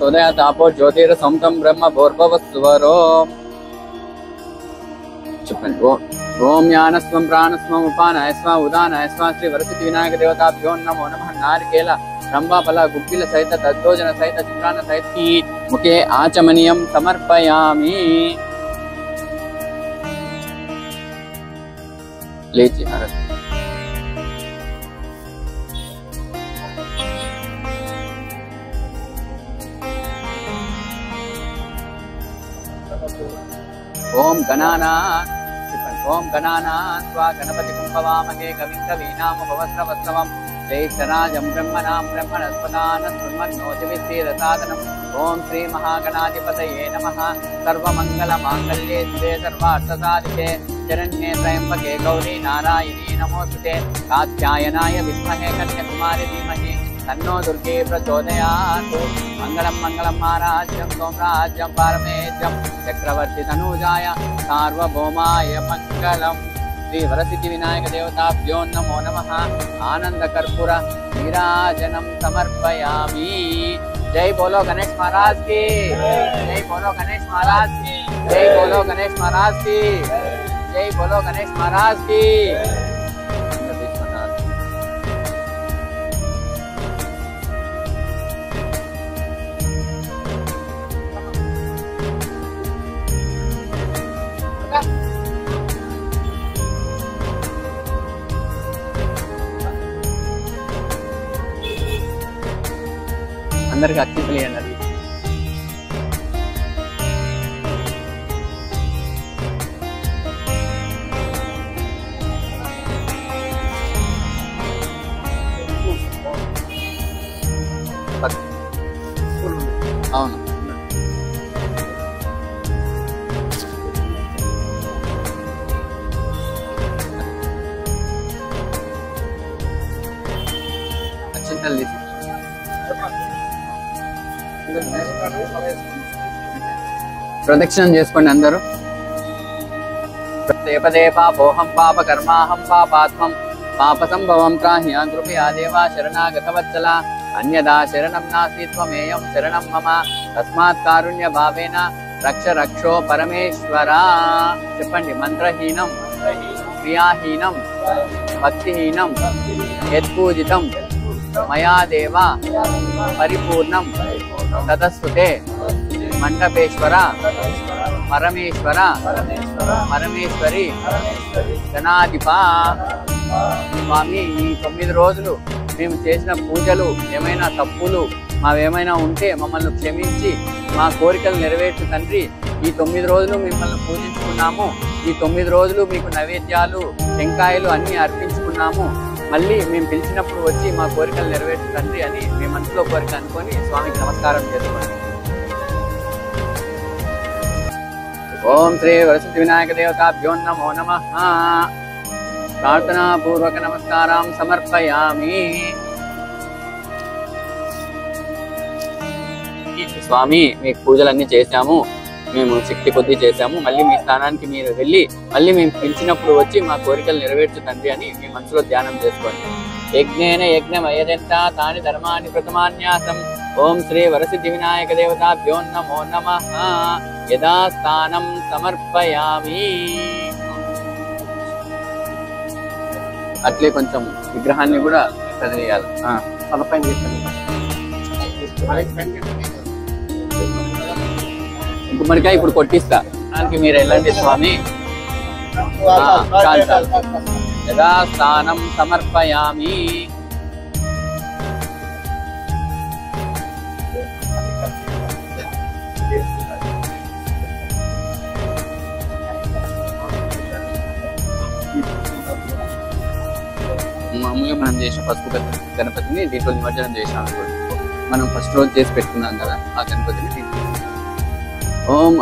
ఉదయ తాపో జ్యోతిర సొంతం బ్రహ్మ భోర్భవస్వరో. చెప్పండి. ఓం జ్ఞానస్వం ప్రాణస్వం ఉపానాయస్వ ఉదానాయస్వ శ్రీ వరసిద్ధి వినాయక దేవతాభ్యో నమో నమః. నారికేల రంభాఫల గుగ్గిల సహిత దద్దోజన సహిత చిత్రాన్న సహిత ముఖే ఆచమనీయం సమర్పయామి. లేచి హారతి. ఓం గణానాత్ ఓం గణానాత్ స్వా గణపతి కుంభవామహే కవిం కవీనాముపవస్రవస్తవం జ్యేష్ఠరాజం బ్రహ్మణాం బ్రహ్మణస్పదాన శృణ్వన్నోతివిశ్రీరసాదనం. ఓం శ్రీ మహాగణాధిపతయే నమః. సర్వమంగళ మాంగళ్యే శివే సర్వార్థసాధికే శరణ్యే త్రయంబకే గౌరీ నారాయణీ నమోస్తుతే. కాత్యాయనాయ విద్మహే కన్యాకుమారి ధీమహి తన్నో దుర్గే ప్రచోదయాత్. మంగళం మంగళం మహారాజ్యం సోమరాజ్యం పారమేజ్యం చక్రవర్తి తనూజాయ సార్వభౌమాయ మంగళం. శ్రీ వరసిద్ధి వినాయక దేవతాభ్యో నమో నమః. ఆనంద కర్పూర నీరాజనం సమర్పయామి. జై బోలో గణేష్ మహారాజ్ కి. జై బోలో గణేష్ మహారాజ్ కి. జై బోలో గణేష్ మహారాజ్ కి. జై బోలో గణేష్ మహారాజ్ కి. అందరికి అక్షింతలు అన్నది. అవును. అక్షింతలు తీసి ప్రదక్షిణం చేసుకోండి అందరూ. దేపదే పాపోహం పాప కర్మాహం పాపాత్మం పాప సంభవం త్రాహ్య కృపయా దేవా శరణాగతవత్సల. అన్యదా శరణం నాస్తి త్వమేయం శరణం మమ. తస్మాత్ కారుణ్య భావేన రక్ష రక్షో పరమేశ్వర. చెప్పండి. మంత్రహీనం క్రియాహీనం భక్తిహీనం యత్పూజితం మయా దేవ పరిపూర్ణం తదస్తుతే. మండపేశ్వర పరమేశ్వర పరమేశ్వరి గణాధిప. స్వామి, ఈ 9 రోజులు మేము చేసిన పూజలు ఏమైనా తప్పులు మావేమైనా ఉంటే మమ్మల్ని క్షమించి మా కోరికలు నెరవేర్చు తండ్రి. ఈ 9 రోజులు మిమ్మల్ని పూజించుకున్నాము. ఈ 9 రోజులు మీకు నైవేద్యాలు టెంకాయలు అన్ని అర్పించుకున్నాము. మళ్ళీ మేము పిలిచినప్పుడు వచ్చి మా కోరికలు నెరవేర్చు తండ్రి అని మీ మనసులో కోరిక అనుకొని స్వామికి నమస్కారం చేసుకోండి. ఓం శ్రీ వరసిద్ధి వినాయక దేవతాభ్యో నమో నమః. ప్రార్థనా పూర్వక నమస్కారం సమర్పయామి. స్వామి, మీకు పూజలన్నీ చేశాము, మేము శక్తి కొద్దీ చేశాము. మళ్ళీ మీ స్థానానికి మీరు వెళ్ళి మళ్ళీ మేము పిలిచినప్పుడు వచ్చి మా కోరికలు నెరవేర్చు తండ్రి అని మీ మనసులో ధ్యానం చేసుకోండి. యజ్ఞేన యజ్ఞమయజంత తాని ధర్మాన్ని ప్రథమాన్యాసం. ఓం శ్రీ వరసిద్ధి వినాయక దేవతాభ్యో నమో నమః. యథాస్థానం సమర్పయామి. అట్లే కొంచెం విగ్రహాన్ని కూడా కదిలియాలి. తలపైన గుమ్మడికాయ ఇప్పుడు కొట్టిస్తా. దానికి మీరు వెళ్ళండి స్వామి. యథాస్థానం సమర్పయామి. మామూలుగా మనం చేసిన పసుపు గణపతిని దీంట్లో నిమజ్జనం చేసాం. మనం ఫస్ట్ రోజు చేసి పెట్టుకున్నాం కదా ఆ గణపతిని. ఓం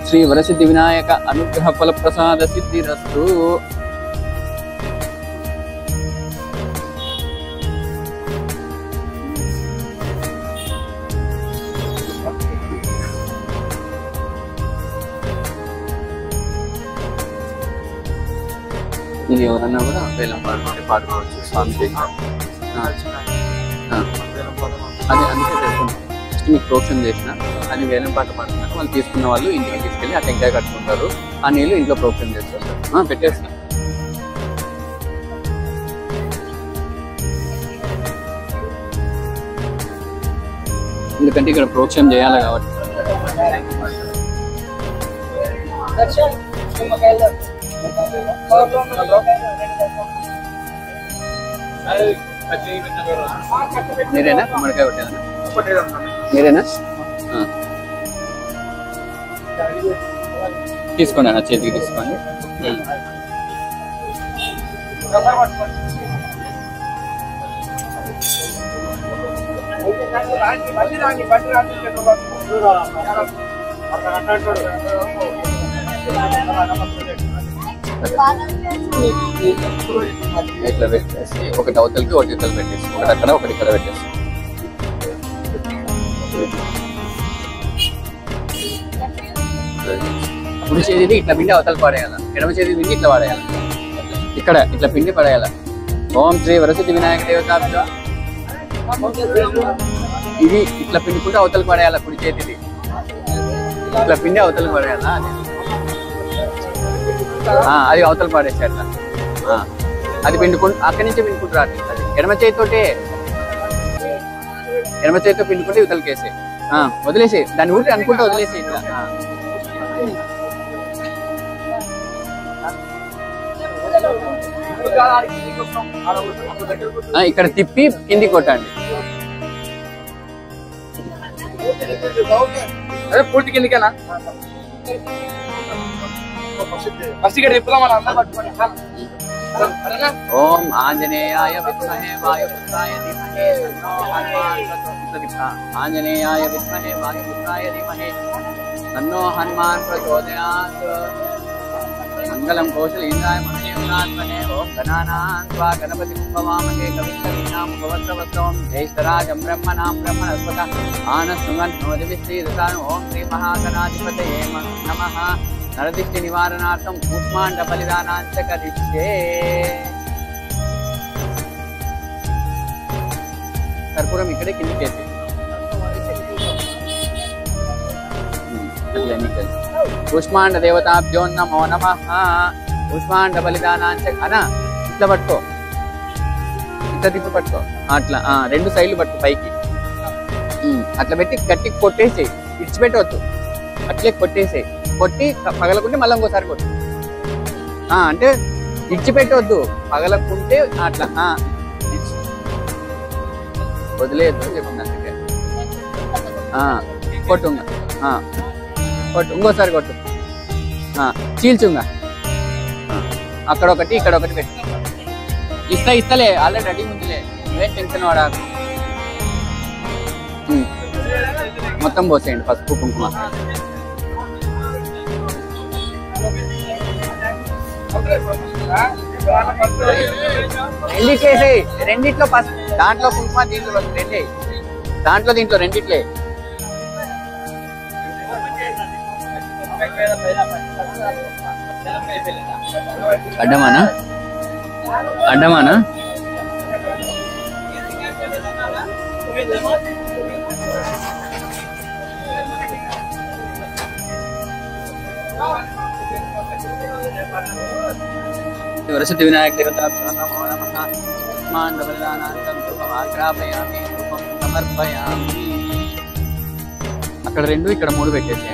శ్రీ వరసిద్ధి వినాయక అనుగ్రహ ఫల ప్రసాద సిద్ధిరస్తు. ఇది ఎవరన్నా కూడా వేలం పాడుకుంటే పాడుకోవచ్చు. స్వామి అదే అందుకే ఫస్ట్ మీకు ప్రోక్షణ చేసిన అది వేలం పాట పడుతున్నారు. వాళ్ళు తీసుకున్న వాళ్ళు ఇంటికి తీసుకెళ్ళి ఆ టెంకాయ కట్టుకుంటారు. ఆ నీళ్ళు ఇంట్లో ప్రోక్షణ చేస్తారు. పెట్టేసిన ఎందుకంటే ఇక్కడ ప్రోక్షణ చేయాలి కాబట్టి. మీరేనా గుమ్మడికాయ పెట్టేదా? మీరేనా? తీసుకోండి అన్న, చేతికి తీసుకోండి. ఇట్లా పెట్టేసి ఒకటి అవతలకి ఒకటి ఇతలు పెట్టేసి ఒకటి అక్కడ ఒకటి ఇక్కడ పెట్టేసి కుడి చేతిది ఇట్లా పిండి అవతల పడేయాల, ఎడమ చేతి పిండి ఇట్లా పడేయాలి. ఇక్కడ ఇట్లా పిండి పడేయాల. ఓం శ్రీ వరసిద్ధి వినాయక దేవతాభ్యో. ఇది ఇట్లా పిండుకుంటే అవతలకు పడేయాల. కుడి చేతిది ఇట్లా పిండి అవతలకు పడేయాలా. అది అవతల పడేసి అట్లా అది పిండుకుంటు అక్కడి నుంచి పిండుకుంటారు. అట్లా అది ఎడమ చేతితో పిండుకుంటే ఇవతలకేసి వదిలేసి దాన్ని ఊరికి అనుకుంటే వదిలేసి ఇట్లా ఇక్కడ తిప్పి కింది కొట్టండి. పూర్తి కిందికేనా? ఓం ఆంజనేయాయ విద్మహే వాయుపుత్రాయ ధీమహి తన్నో హనుమాన్ ప్రచోదయాత్. ఆంజనేయాయ విద్మహే వాయుపుత్రాయ ధీమహి తన్నో హనుమాన్ ప్రచోదయాత్. మంగళం కౌశలేంద్రాయ మహనీయాత్మనే. ఓం గణానాం త్వా గణపతిం భవామహే కవిం కవీనాం ఉపవస్త్రవస్త్రవం జ్యేష్ఠరాజం బ్రహ్మణాం బ్రహ్మణస్పత ఆనశృణ్వన్నోదివిశ్రీదతాన్. ఓం శ్రీ మహాగణాధిపతయే నమః. నరదిష్టి నివారణార్థం కూష్మాండ బలిదానాంచ కరిష్యే. కర్పూరం ఇక్కడే కిందికేసి కూష్మాండ దేవతాభ్యో నమో నమః. కూష్మాండ బలిదానాంచ అన ఇట్లా పట్టుకో, ఇట్లా తిప్పి పట్టుకో. అట్లా రెండు సైడ్లు పట్టుకో పైకి. అట్లా పెట్టి గట్టి కొట్టేసి ఇడిచిపెట్టవద్దు. అట్లే కొట్టేసి కొట్టి పగలకుంటే మళ్ళీ ఇంకోసారి కొట్టు. అంటే ఇడిచిపెట్టవద్దు. పగలకుంటే అట్లా వదిలేదు చెప్పింది. అందుకే కొట్టుంగా కొట్టు, ఇంకోసారి కొట్టు. చీల్చుంగా అక్కడ ఒకటి ఇక్కడ ఒకటి పెట్టి ఇస్తలే. ఆల్రెడీ రెడీ ఉందిలే, నువ్వేం టెన్షన్ వాడాకు. మొత్తం పోసేయండి పసుపు కుంకుమ. రెండిట్లేసే, రెండిట్లో పసుపు, దాంట్లో కుంకుమ, దీంట్లో పసుపు, రెండే. దీంట్లో రెండిట్లే. అడ్డమానా అడ్డమానా వరసిద్ధి వినాయక దేవతాభ్యో నమో నమః. మాండబలిదానాంతం ధూపమాగ్రాపయామి, ధూపం సమర్పయామి. అక్కడ 2 ఇక్కడ 3 పెట్టేసి